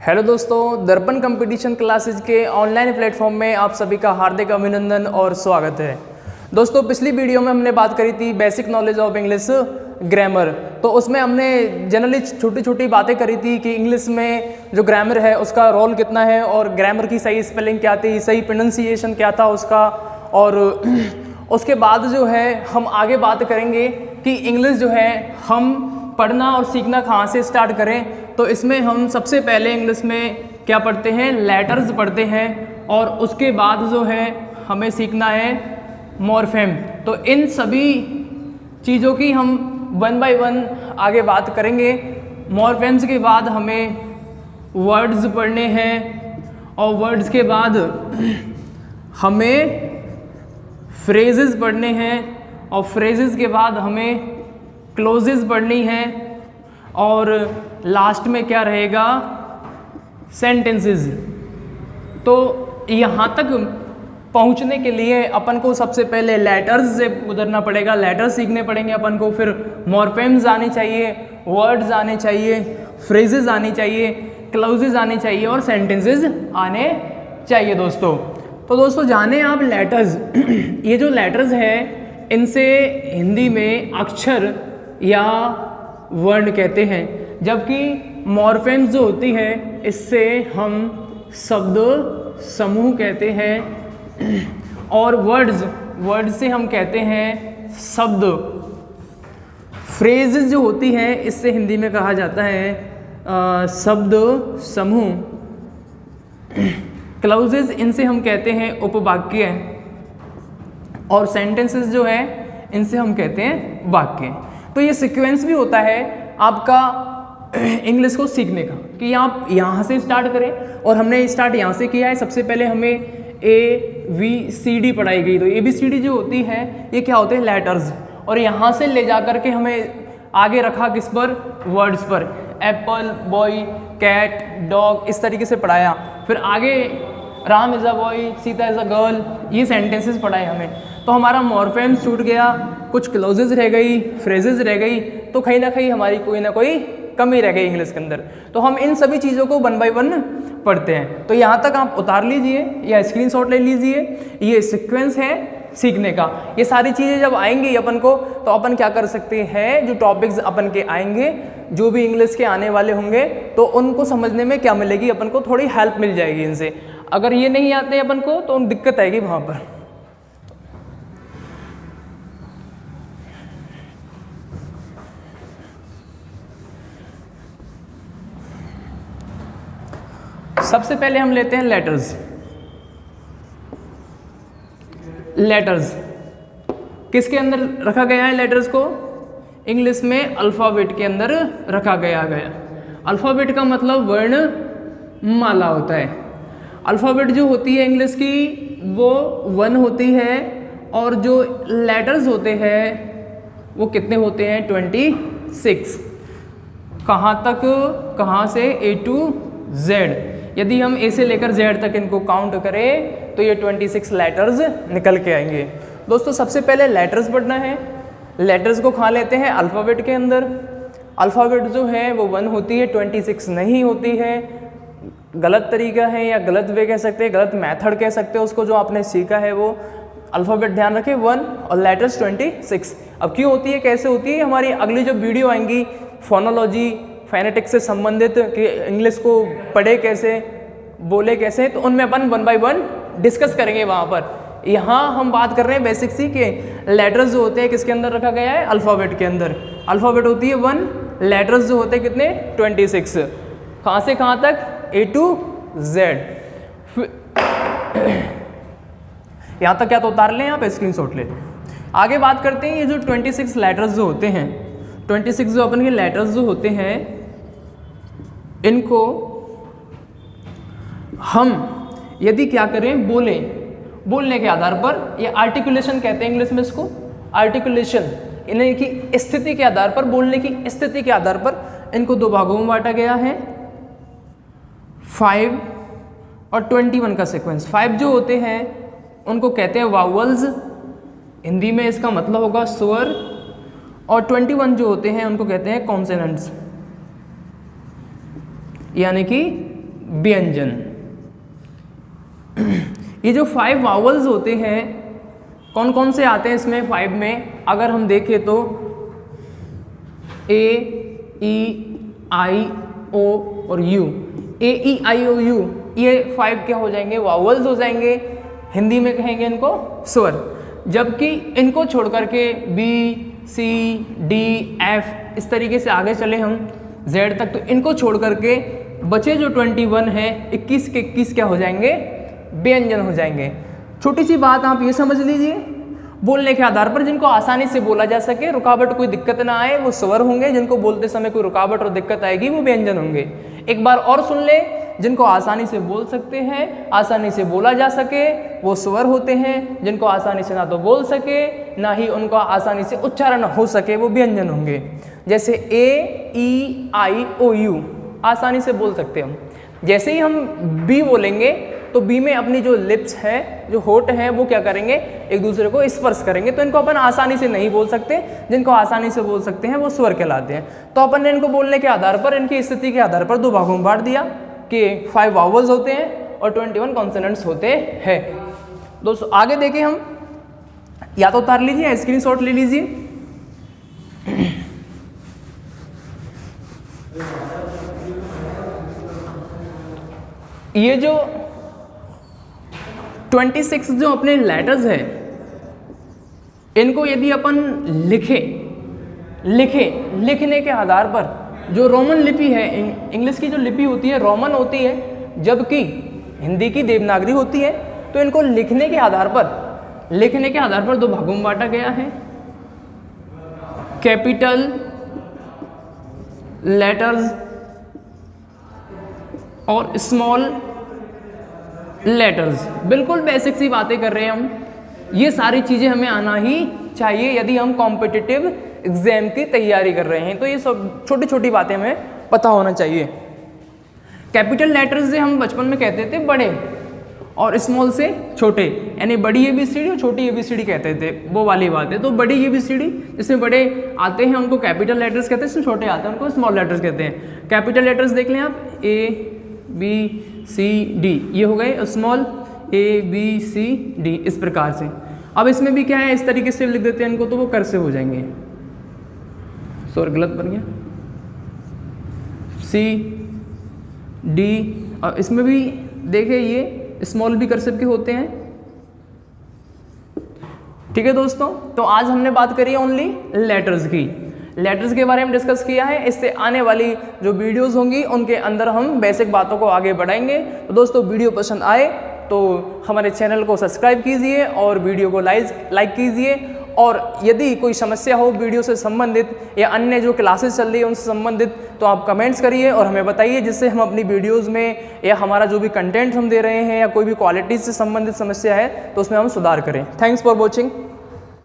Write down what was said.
Hello दोस्तों, दर्पण competition classes के ऑनलाइन प्लेटफॉर्म में आप सभी का हार्दिक अभिनंदन और स्वागत है। दोस्तों, पिछली वीडियो में हमने बात करी थी basic knowledge of English grammar. तो उसमें हमने जनरली छोटी छोटी बातें करी थी कि इंग्लिश में जो ग्रामर है उसका रोल कितना है और ग्रामर की सही स्पेलिंग क्या थी, सही प्रोनाउंसिएशन क्या था उसका। और उसके बाद जो है हम आगे बात करेंगे कि इंग्लिश जो है हम पढ़ना और सीखना कहाँ से स्टार्ट करें। तो इसमें हम सबसे पहले इंग्लिश में क्या पढ़ते हैं, लेटर्स पढ़ते हैं, और उसके बाद जो है हमें सीखना है मॉर्फेम। तो इन सभी चीज़ों की हम वन बाय वन आगे बात करेंगे। मॉर्फेम्स के बाद हमें वर्ड्स पढ़ने हैं और वर्ड्स के बाद हमें फ्रेजेस पढ़ने हैं और फ्रेजेस के बाद हमें क्लोजेस पढ़नी है और लास्ट में क्या रहेगा, सेंटेंसेस। तो यहाँ तक पहुँचने के लिए अपन को सबसे पहले लेटर्स से गुजरना पड़ेगा, लेटर्स सीखने पड़ेंगे अपन को, फिर मॉर्फेम्स आने चाहिए, वर्ड्स आने चाहिए, फ्रेजेस आनी चाहिए, क्लोजेस आने चाहिए और सेंटेंसेस आने चाहिए दोस्तों। तो दोस्तों जाने आप लेटर्स। ये जो लेटर्स है इनसे हिंदी में अक्षर या वर्ण कहते हैं, जबकि मॉर्फेम्स जो होती है इससे हम शब्द समूह कहते हैं और वर्ड्स से हम कहते हैं शब्द। फ्रेजेस जो होती है इससे हिंदी में कहा जाता है शब्द समूह। क्लॉजेस इनसे हम कहते हैं उपवाक्य, और सेंटेंसेस जो है इनसे हम कहते हैं वाक्य। तो ये सीक्वेंस भी होता है आपका इंग्लिश को सीखने का कि आप यहाँ से स्टार्ट करें, और हमने स्टार्ट यहाँ से किया है। सबसे पहले हमें ABCD पढ़ाई गई। तो ABCD जो होती है ये क्या होते हैं, लेटर्स, और यहाँ से ले जा कर के हमें आगे रखा किस पर, वर्ड्स पर। एप्पल, बॉय, कैट, डॉग, इस तरीके से पढ़ाया। फिर आगे Ram is a boy, Sita is a girl, ये सेंटेंसेस पढ़ाए हमें। तो हमारा मॉर्फेम्स छूट गया, कुछ क्लोजेस रह गई, फ्रेजेस रह गई, तो कहीं ना कहीं हमारी कोई ना कोई कमी रह गई इंग्लिश के अंदर। तो हम इन सभी चीज़ों को वन बाय वन पढ़ते हैं। तो यहाँ तक आप उतार लीजिए या स्क्रीनशॉट ले लीजिए, ये सीक्वेंस है सीखने का। ये सारी चीज़ें जब आएंगी अपन को तो अपन क्या कर सकते हैं, जो टॉपिक्स अपन के आएंगे, जो भी इंग्लिश के आने वाले होंगे, तो उनको समझने में क्या मिलेगी, अपन को थोड़ी हेल्प मिल जाएगी इनसे। अगर ये नहीं आते अपन को तो दिक्कत आएगी वहाँ पर। सबसे पहले हम लेते हैं लेटर्स। लेटर्स किसके अंदर रखा गया है, लेटर्स को इंग्लिश में अल्फ़ाबेट के अंदर रखा गया। अल्फ़ाबेट का मतलब वर्ण माला होता है। अल्फ़ाबेट जो होती है इंग्लिश की वो 1 होती है, और जो लेटर्स होते हैं वो कितने होते हैं, 26। कहाँ तक, कहाँ से, A to Z। यदि हम A से लेकर Z तक इनको काउंट करें तो ये 26 लेटर्स निकल के आएंगे। दोस्तों सबसे पहले लेटर्स पढ़ना है। लेटर्स को खा लेते हैं अल्फ़ाबेट के अंदर। अल्फ़ाबेट जो है वो 1 होती है, 26 नहीं होती है। गलत तरीका है या गलत वे कह सकते हैं, गलत मेथड कह सकते हैं उसको, जो आपने सीखा है वो। अल्फ़ाबेट ध्यान रखें 1 और लेटर्स 26। अब क्यों होती है, कैसे होती है, हमारी अगली जो वीडियो आएंगी फोनोलॉजी, फोनेटिक्स से संबंधित कि इंग्लिश को पढ़े कैसे, बोले कैसे, तो उनमें अपन वन बाय वन डिस्कस करेंगे वहाँ पर। यहाँ हम बात कर रहे हैं बेसिक सी के लेटर्स जो होते हैं किसके अंदर रखा गया है, अल्फ़ाबेट के अंदर। अल्फ़ाबेट होती है 1, लेटर्स जो होते हैं कितने, 26। कहाँ से कहाँ तक, A to Z। यहाँ तक क्या तो उतार लें, आप स्क्रीनशॉट ले लें। आगे बात करते हैं ये जो 26 लेटर्स जो होते हैं, 26 जो अपन के लेटर्स जो होते हैं, इनको हम यदि क्या करें, बोलने के आधार पर, ये आर्टिकुलेशन कहते हैं इंग्लिश में इसको, आर्टिकुलेशन, इन्हें की स्थिति के आधार पर, बोलने की स्थिति के आधार पर इनको 2 भागों में बांटा गया है, 5 और 21 का सीक्वेंस। 5 जो होते हैं उनको कहते हैं वावल्स, हिंदी में इसका मतलब होगा स्वर, और 21 जो होते हैं उनको कहते हैं कॉन्सोनेंट्स। यानी कि व्यंजन। ये जो 5 वावल्स होते हैं कौन कौन से आते हैं इसमें 5 में, अगर हम देखें तो ए, ई, आई, ओ और you. A, E, I, O, you ये 5 क्या हो जाएंगे, वावल्स हो जाएंगे। हिंदी में कहेंगे इनको स्वर। जबकि इनको छोड़ करके बी, सी, डी, एफ इस तरीके से आगे चले हम जेड तक, तो इनको छोड़ करके बचे जो 21 है 21 के 21 क्या हो जाएंगे, व्यंजन हो जाएंगे। छोटी सी बात आप ये समझ लीजिए, बोलने के आधार पर जिनको आसानी से बोला जा सके, रुकावट कोई दिक्कत ना आए, वो स्वर होंगे। जिनको बोलते समय कोई रुकावट और दिक्कत आएगी वो व्यंजन होंगे। एक बार और सुन ले, जिनको आसानी से बोल सकते हैं, आसानी से बोला जा सके, वो स्वर होते हैं। जिनको आसानी से ना तो बोल सके ना ही उनका आसानी से उच्चारण हो सके, वो व्यंजन होंगे। जैसे ए, ई, आई, ओ, यू आसानी से बोल सकते हम। जैसे ही हम बी बोलेंगे तो बी में अपनी जो लिप्स है, जो होठ है, वो क्या करेंगे, एक दूसरे को स्पर्श करेंगे। तो इनको अपन आसानी से नहीं बोल सकते। जिनको आसानी से बोल सकते हैं वो स्वर कहलाते हैं। तो अपन ने इनको बोलने के आधार पर, इनकी स्थिति के आधार पर 2 भागों में बांट दिया कि 5 वावल्स होते हैं और 21 कॉन्सोनेंट्स होते हैं। दोस्तों आगे देखें हम, या तो उतार लीजिए, स्क्रीनशॉट ले लीजिए। ये जो 26 जो अपने लेटर्स है, इनको यदि अपन लिखने के आधार पर, जो रोमन लिपि है, इंग्लिश की जो लिपि होती है रोमन होती है, जबकि हिंदी की देवनागरी होती है। तो इनको लिखने के आधार पर 2 भागों में बांटा गया है। कैपिटल लेटर्स और स्मॉल लेटर्स। बिल्कुल बेसिक सी बातें कर रहे हैं हम। ये सारी चीज़ें हमें आना ही चाहिए यदि हम कॉम्पिटिटिव एग्जाम की तैयारी कर रहे हैं। तो ये सब छोटी छोटी बातें हमें पता होना चाहिए। कैपिटल लेटर्स से हम बचपन में कहते थे बड़े, और स्मॉल से छोटे, यानी बड़ी ABCD और छोटी ABCD कहते थे, वो वाली बात है। तो बड़ी ABCD जिसमें बड़े आते हैं उनको कैपिटल लेटर्स कहते हैं, जिसमें छोटे आते हैं उनको स्मॉल लेटर्स कहते हैं। कैपिटल लेटर्स देख लें आप, ABCD ये हो गए स्मॉल, ABCD इस प्रकार से। अब इसमें भी क्या है, इस तरीके से लिख देते हैं इनको, तो वो कर से हो जाएंगे। सॉरी गलत बन गया, CD, और इसमें भी देखिए ये स्मॉल भी कर्सिव के होते हैं। ठीक है दोस्तों, तो आज हमने बात करी है ओनली लेटर्स की। लेटर्स के बारे में डिस्कस किया है। इससे आने वाली जो वीडियोस होंगी उनके अंदर हम बेसिक बातों को आगे बढ़ाएंगे। तो दोस्तों वीडियो पसंद आए तो हमारे चैनल को सब्सक्राइब कीजिए और वीडियो को लाइक कीजिए। और यदि कोई समस्या हो वीडियो से संबंधित या अन्य जो क्लासेस चल रही है उनसे संबंधित, तो आप कमेंट्स करिए और हमें बताइए, जिससे हम अपनी वीडियोस में या हमारा जो भी कंटेंट हम दे रहे हैं या कोई भी क्वालिटी से संबंधित समस्या है तो उसमें हम सुधार करें। Thanks for watching.